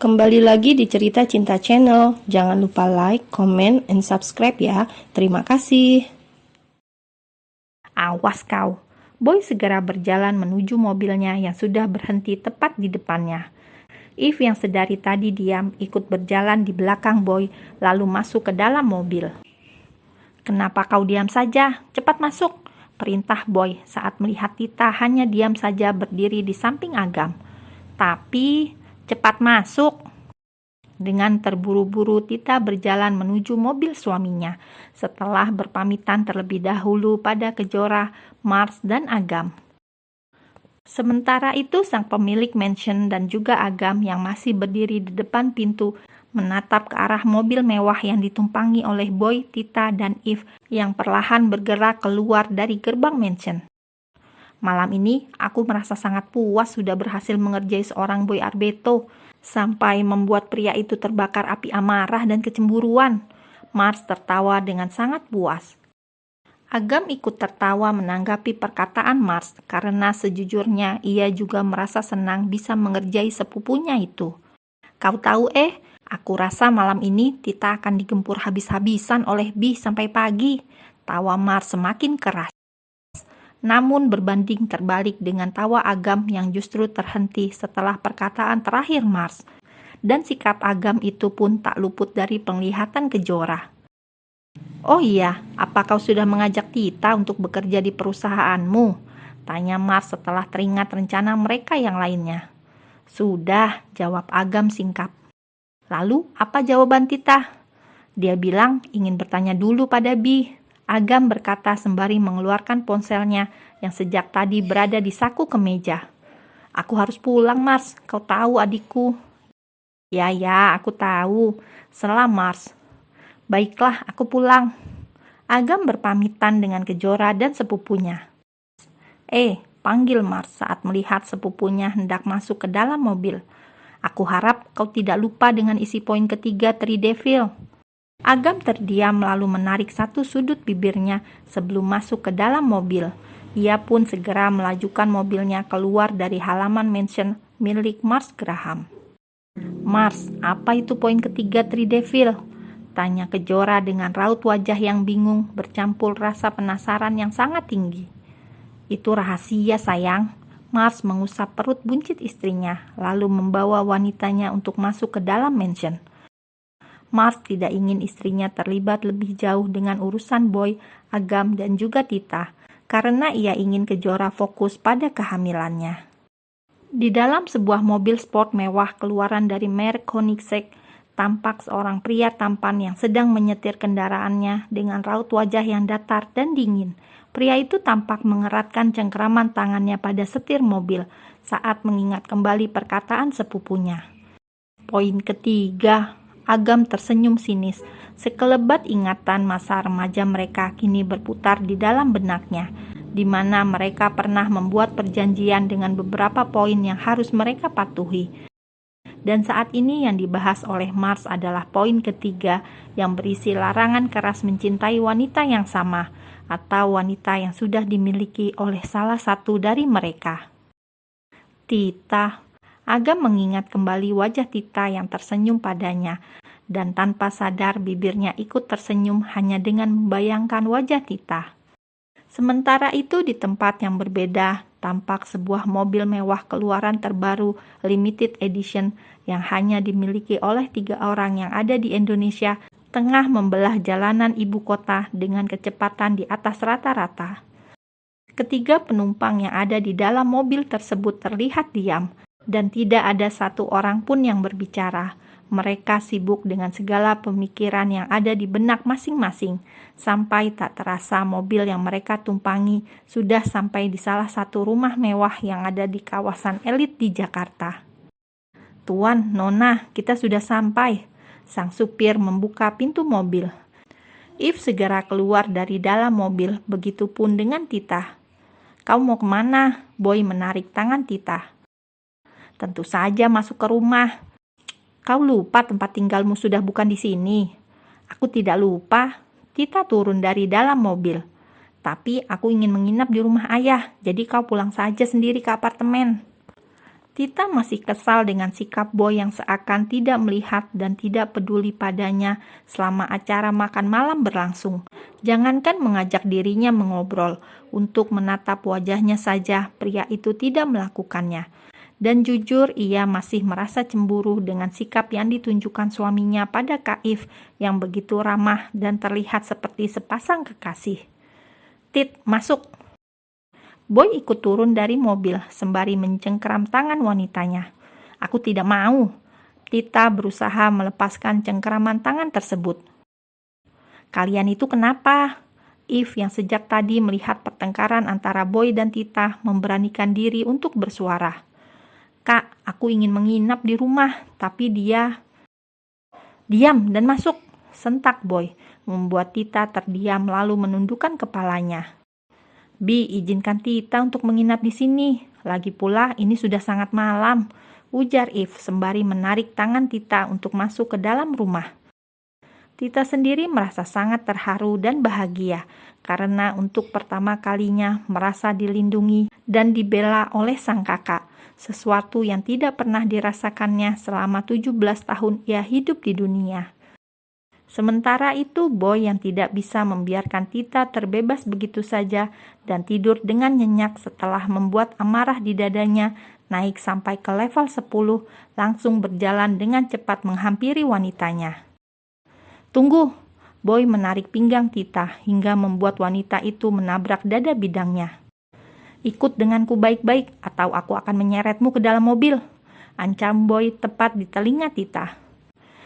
Kembali lagi di Cerita Cinta Channel. Jangan lupa like, comment, and subscribe ya. Terima kasih. Awas kau. Boy segera berjalan menuju mobilnya yang sudah berhenti tepat di depannya. Eve yang sedari tadi diam ikut berjalan di belakang Boy lalu masuk ke dalam mobil. "Kenapa kau diam saja? Cepat masuk," perintah Boy saat melihat Tita hanya diam saja berdiri di samping Agam. "Tapi, cepat masuk." Dengan terburu-buru Tita berjalan menuju mobil suaminya setelah berpamitan terlebih dahulu pada Kejora, Mars, dan Agam. Sementara itu sang pemilik mansion dan juga Agam yang masih berdiri di depan pintu menatap ke arah mobil mewah yang ditumpangi oleh Boy, Tita, dan Eve yang perlahan bergerak keluar dari gerbang mansion. "Malam ini aku merasa sangat puas sudah berhasil mengerjai seorang Boy Arbeto sampai membuat pria itu terbakar api amarah dan kecemburuan." Mars tertawa dengan sangat puas. Agam ikut tertawa menanggapi perkataan Mars karena sejujurnya ia juga merasa senang bisa mengerjai sepupunya itu. "Kau tahu aku rasa malam ini Tita akan digempur habis-habisan oleh Bih sampai pagi." Tawa Mars semakin keras. Namun berbanding terbalik dengan tawa Agam yang justru terhenti setelah perkataan terakhir Mars. Dan sikap Agam itu pun tak luput dari penglihatan Kejora. "Oh iya, apa kau sudah mengajak Tita untuk bekerja di perusahaanmu?" tanya Mars setelah teringat rencana mereka yang lainnya. "Sudah," jawab Agam singkat. "Lalu apa jawaban Tita?" "Dia bilang ingin bertanya dulu pada Bih," Agam berkata sembari mengeluarkan ponselnya yang sejak tadi berada di saku kemeja. "Aku harus pulang, Mars. Kau tahu adikku." Ya, aku tahu," sela Mars. "Baiklah, aku pulang." Agam berpamitan dengan Kejora dan sepupunya. Panggil Mars saat melihat sepupunya hendak masuk ke dalam mobil. "Aku harap kau tidak lupa dengan isi poin ketiga Three Devil." Agam terdiam lalu menarik satu sudut bibirnya sebelum masuk ke dalam mobil. Ia pun segera melajukan mobilnya keluar dari halaman mansion milik Mars Graham. "Mars, apa itu poin ketiga Three Devil?" tanya Kejora dengan raut wajah yang bingung bercampur rasa penasaran yang sangat tinggi. "Itu rahasia, sayang." Mars mengusap perut buncit istrinya lalu membawa wanitanya untuk masuk ke dalam mansion. Mars tidak ingin istrinya terlibat lebih jauh dengan urusan Boy, Agam, dan juga Tita, karena ia ingin Kejora fokus pada kehamilannya. Di dalam sebuah mobil sport mewah keluaran dari merek Koenigsegg, tampak seorang pria tampan yang sedang menyetir kendaraannya dengan raut wajah yang datar dan dingin. Pria itu tampak mengeratkan cengkeraman tangannya pada setir mobil saat mengingat kembali perkataan sepupunya. "Poin ketiga," Agam tersenyum sinis. Sekelebat ingatan masa remaja mereka kini berputar di dalam benaknya, di mana mereka pernah membuat perjanjian dengan beberapa poin yang harus mereka patuhi. Dan saat ini yang dibahas oleh Mars adalah poin ketiga yang berisi larangan keras mencintai wanita yang sama atau wanita yang sudah dimiliki oleh salah satu dari mereka. "Tita." Agam mengingat kembali wajah Tita yang tersenyum padanya, dan tanpa sadar bibirnya ikut tersenyum hanya dengan membayangkan wajah Tita. Sementara itu di tempat yang berbeda, tampak sebuah mobil mewah keluaran terbaru limited edition yang hanya dimiliki oleh 3 orang yang ada di Indonesia tengah membelah jalanan ibu kota dengan kecepatan di atas rata-rata. Ketiga penumpang yang ada di dalam mobil tersebut terlihat diam, dan tidak ada satu orang pun yang berbicara. Mereka sibuk dengan segala pemikiran yang ada di benak masing-masing, sampai tak terasa mobil yang mereka tumpangi sudah sampai di salah satu rumah mewah yang ada di kawasan elit di Jakarta. "Tuan, Nona, kita sudah sampai." Sang supir membuka pintu mobil. Eve segera keluar dari dalam mobil, begitupun dengan Tita. "Kau mau kemana?" Boy menarik tangan Tita. "Tentu saja masuk ke rumah." "Kau lupa tempat tinggalmu sudah bukan di sini." "Aku tidak lupa." Tita turun dari dalam mobil. "Tapi aku ingin menginap di rumah ayah, jadi kau pulang saja sendiri ke apartemen." Tita masih kesal dengan sikap Boy yang seakan tidak melihat dan tidak peduli padanya selama acara makan malam berlangsung. Jangankan mengajak dirinya mengobrol, untuk menatap wajahnya saja pria itu tidak melakukannya. Dan jujur ia masih merasa cemburu dengan sikap yang ditunjukkan suaminya pada Kaif yang begitu ramah dan terlihat seperti sepasang kekasih. "Tit, masuk." Boy ikut turun dari mobil sembari mencengkeram tangan wanitanya. "Aku tidak mau." Tita berusaha melepaskan cengkeraman tangan tersebut. "Kalian itu kenapa?" Eve yang sejak tadi melihat pertengkaran antara Boy dan Tita memberanikan diri untuk bersuara. "Kak, aku ingin menginap di rumah, tapi dia..." "Diam dan masuk," sentak Boy, membuat Tita terdiam lalu menundukkan kepalanya. "Bi, izinkan Tita untuk menginap di sini. Lagi pula ini sudah sangat malam," ujar Eve sembari menarik tangan Tita untuk masuk ke dalam rumah. Tita sendiri merasa sangat terharu dan bahagia karena untuk pertama kalinya merasa dilindungi dan dibela oleh sang kakak, sesuatu yang tidak pernah dirasakannya selama 17 tahun ia hidup di dunia. Sementara itu Boy yang tidak bisa membiarkan Tita terbebas begitu saja dan tidur dengan nyenyak setelah membuat amarah di dadanya naik sampai ke level 10, langsung berjalan dengan cepat menghampiri wanitanya. "Tunggu!" Boy menarik pinggang Tita hingga membuat wanita itu menabrak dada bidangnya. "Ikut denganku baik-baik atau aku akan menyeretmu ke dalam mobil," ancam Boy tepat di telinga Tita.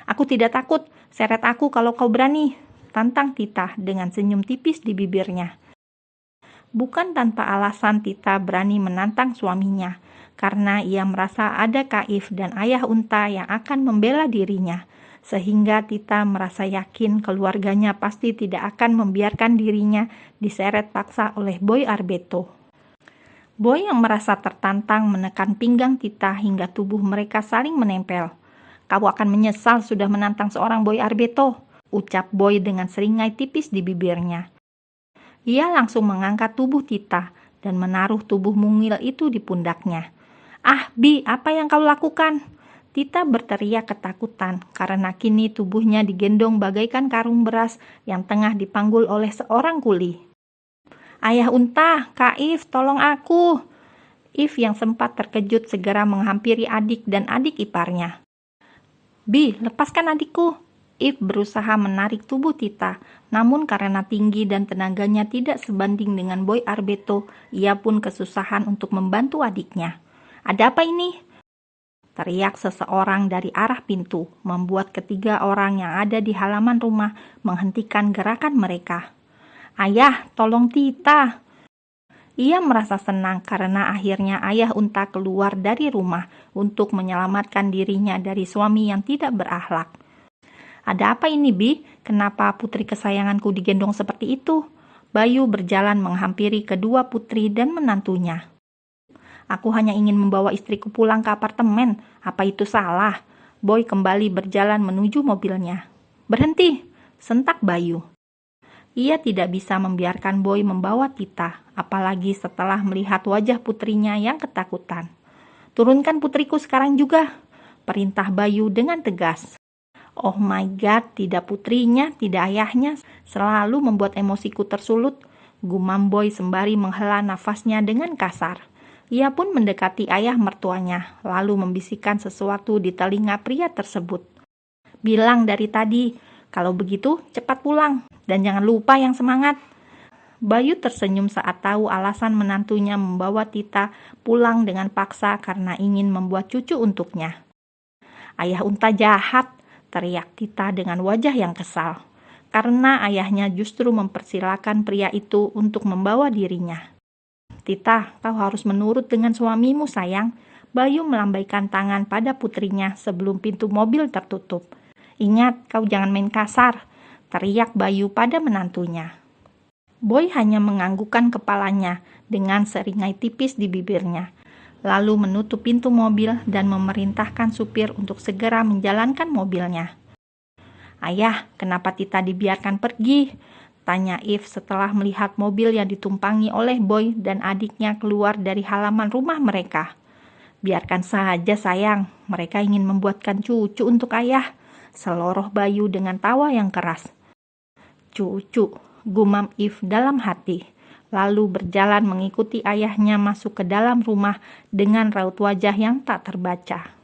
"Aku tidak takut, seret aku kalau kau berani," tantang Tita dengan senyum tipis di bibirnya. Bukan tanpa alasan Tita berani menantang suaminya, karena ia merasa ada Kaif dan ayah unta yang akan membela dirinya, sehingga Tita merasa yakin keluarganya pasti tidak akan membiarkan dirinya diseret paksa oleh Boy Arbeto. Boy yang merasa tertantang menekan pinggang Tita hingga tubuh mereka saling menempel. "Kau akan menyesal sudah menantang seorang Boy Arbeto," ucap Boy dengan seringai tipis di bibirnya. Ia langsung mengangkat tubuh Tita dan menaruh tubuh mungil itu di pundaknya. "Ah, Bi, apa yang kau lakukan?" Tita berteriak ketakutan karena kini tubuhnya digendong bagaikan karung beras yang tengah dipanggul oleh seorang kuli. "Ayah unta, Kaif, tolong aku!" Eve yang sempat terkejut segera menghampiri adik dan adik iparnya. "Bi, lepaskan adikku." Eve berusaha menarik tubuh Tita, namun karena tinggi dan tenaganya tidak sebanding dengan Boy Arbeto, ia pun kesusahan untuk membantu adiknya. "Ada apa ini?" teriak seseorang dari arah pintu, membuat ketiga orang yang ada di halaman rumah menghentikan gerakan mereka. "Ayah, tolong Tita!" Ia merasa senang karena akhirnya ayah unta keluar dari rumah untuk menyelamatkan dirinya dari suami yang tidak berakhlak. "Ada apa ini, Bi? Kenapa putri kesayanganku digendong seperti itu?" Bayu berjalan menghampiri kedua putri dan menantunya. "Aku hanya ingin membawa istriku pulang ke apartemen. Apa itu salah?" Boy kembali berjalan menuju mobilnya. "Berhenti!" sentak Bayu. Ia tidak bisa membiarkan Boy membawa Tita, apalagi setelah melihat wajah putrinya yang ketakutan. "Turunkan putriku sekarang juga," perintah Bayu dengan tegas. "Oh my god, tidak putrinya, tidak ayahnya, selalu membuat emosiku tersulut," gumam Boy sembari menghela nafasnya dengan kasar. Ia pun mendekati ayah mertuanya, lalu membisikkan sesuatu di telinga pria tersebut. "Bilang dari tadi, kalau begitu cepat pulang, dan jangan lupa yang semangat." Bayu tersenyum saat tahu alasan menantunya membawa Tita pulang dengan paksa karena ingin membuat cucu untuknya. "Ayah unta jahat," teriak Tita dengan wajah yang kesal, karena ayahnya justru mempersilakan pria itu untuk membawa dirinya. "Tita, kau harus menurut dengan suamimu, sayang." Bayu melambaikan tangan pada putrinya sebelum pintu mobil tertutup. "Ingat, kau jangan main kasar," teriak Bayu pada menantunya. Boy hanya menganggukkan kepalanya dengan seringai tipis di bibirnya, lalu menutup pintu mobil dan memerintahkan supir untuk segera menjalankan mobilnya. "Ayah, kenapa Tita dibiarkan pergi?" tanya Eve setelah melihat mobil yang ditumpangi oleh Boy dan adiknya keluar dari halaman rumah mereka. Biarkan saja sayang, mereka ingin membuatkan cucu untuk ayah, seloroh Bayu dengan tawa yang keras. Cucu, gumam Eve dalam hati, lalu berjalan mengikuti ayahnya masuk ke dalam rumah dengan raut wajah yang tak terbaca.